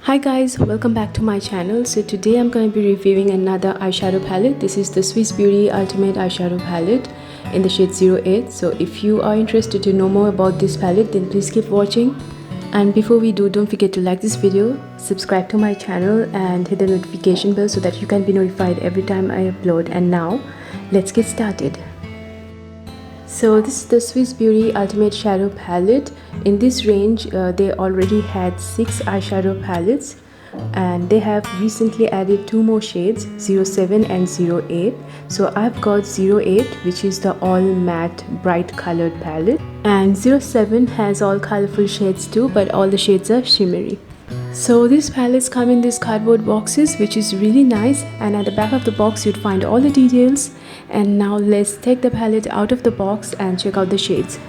Hi guys, welcome back to my channel. So today I'm going to be reviewing another eyeshadow palette. This is the Swiss Beauty Ultimate Eyeshadow Palette in the shade 08. So if you are interested to know more about this palette, then please keep watching. And before we do, don't forget to like this video, subscribe to my channel and hit the notification bell so that you can be notified every time I upload. And now, let's get started. So this is the Swiss Beauty Ultimate Shadow Palette. In this range, they already had 6 eyeshadow palettes and they have recently added 2 more shades, 07 and 08. So I've got 08, which is the all matte bright colored palette, and 07 has all colorful shades too, but all the shades are shimmery. So these palettes come in these cardboard boxes, which is really nice, and at the back of the box you'd find all the details. And now let's take the palette out of the box and check out the shades.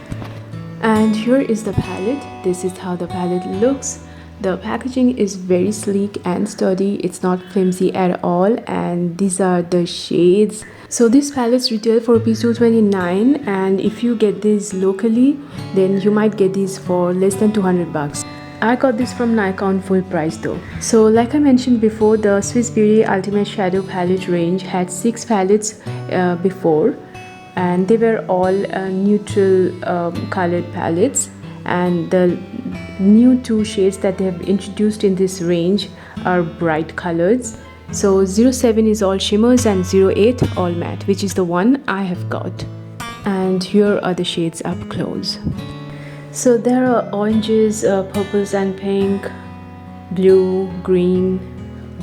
And here is the palette. This is how the palette looks. The packaging is very sleek and sturdy. It's not flimsy at all, and these are the shades. So these palettes retail for ₹229, and if you get these locally, then you might get these for less than 200 bucks. I got this from Nikon full price though. So like I mentioned before, the Swiss Beauty Ultimate Shadow Palette range had 6 palettes before, and they were all neutral colored palettes, and the new 2 shades that they have introduced in this range are bright colors. So 07 is all shimmers and 08 all matte, which is the one I have got. And here are the shades up close. So there are oranges, purples and pink, blue, green,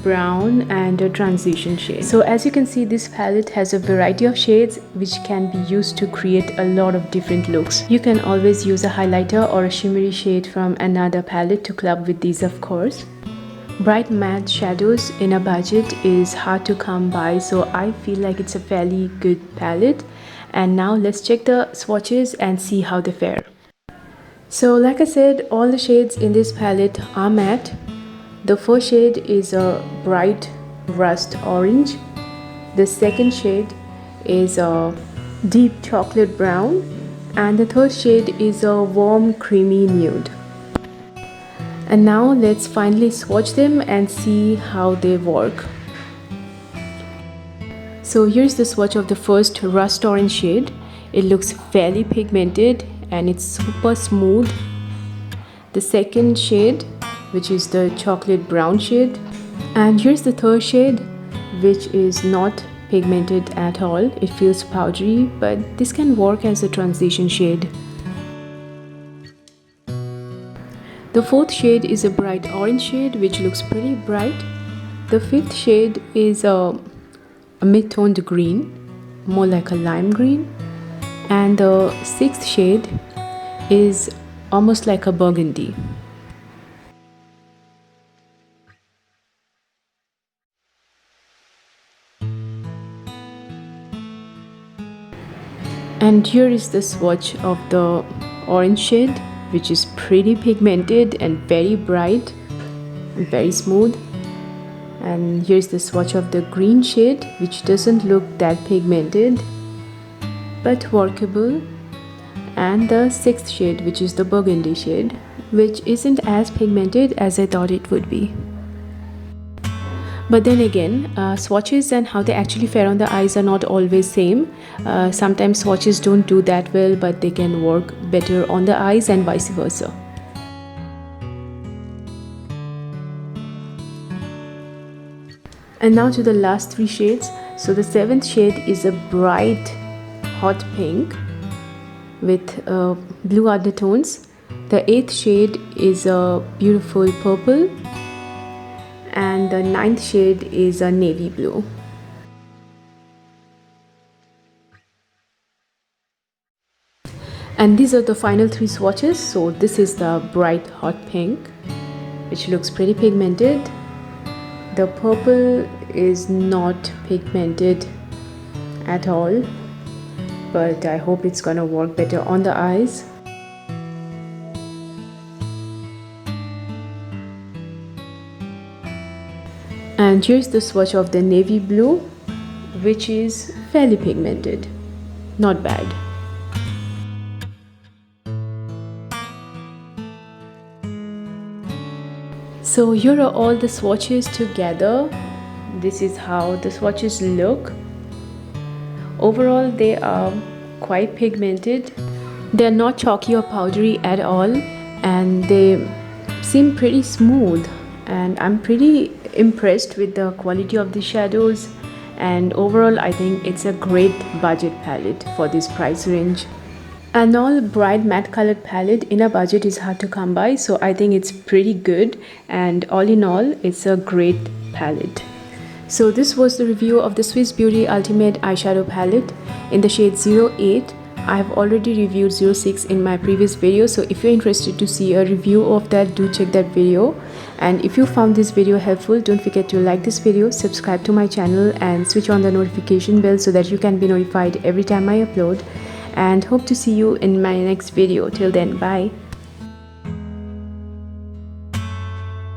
brown and a transition shade. So as you can see, this palette has a variety of shades which can be used to create a lot of different looks. You can always use a highlighter or a shimmery shade from another palette to club with these, of course. Bright matte shadows in a budget is hard to come by, so I feel like it's a fairly good palette. And now let's check the swatches and see how they fare. So like I said, all the shades in this palette are matte. The first shade is a bright rust orange. The second shade is a deep chocolate brown. And the third shade is a warm creamy nude. And now let's finally swatch them and see how they work. So here's the swatch of the first rust orange shade. It looks fairly pigmented and it's super smooth. The second shade, which is the chocolate brown shade, and here's the third shade, which is not pigmented at all. It feels powdery, but this can work as a transition shade. The fourth shade is a bright orange shade, which looks pretty bright. The fifth shade is a mid-toned green, more like a lime green. And the sixth shade is almost like a burgundy. And here is the swatch of the orange shade, which is pretty pigmented and very bright and very smooth. And here's the swatch of the green shade, which doesn't look that pigmented but workable, and the sixth shade, which is the burgundy shade, which isn't as pigmented as I thought it would be. But then again, swatches and how they actually fare on the eyes are not always same. Sometimes swatches don't do that well, but they can work better on the eyes and vice versa. And now to the last 3 shades. So the 7th shade is a bright hot pink with blue undertones. The 8th shade is a beautiful purple, and the 9th shade is a navy blue. And these are the final 3 swatches. So this is the bright hot pink, which looks pretty pigmented. The purple is not pigmented at all, but I hope it's gonna work better on the eyes. And here's the swatch of the navy blue, which is fairly pigmented, not bad. So here are all the swatches together. This is how the swatches look. Overall they are quite pigmented. They are not chalky or powdery at all, and they seem pretty smooth, and I'm pretty impressed with the quality of the shadows. And overall I think it's a great budget palette for this price range. An all bright matte colored palette in a budget is hard to come by, so I think it's pretty good, and all in all it's a great palette. So this was the review of the Swiss Beauty Ultimate Eyeshadow Palette in the shade 08. I have already reviewed 06 in my previous video, so if you're interested to see a review of that, do check that video. And if you found this video helpful, don't forget to like this video, subscribe to my channel and switch on the notification bell so that you can be notified every time I upload. And hope to see you in my next video. Till then, bye.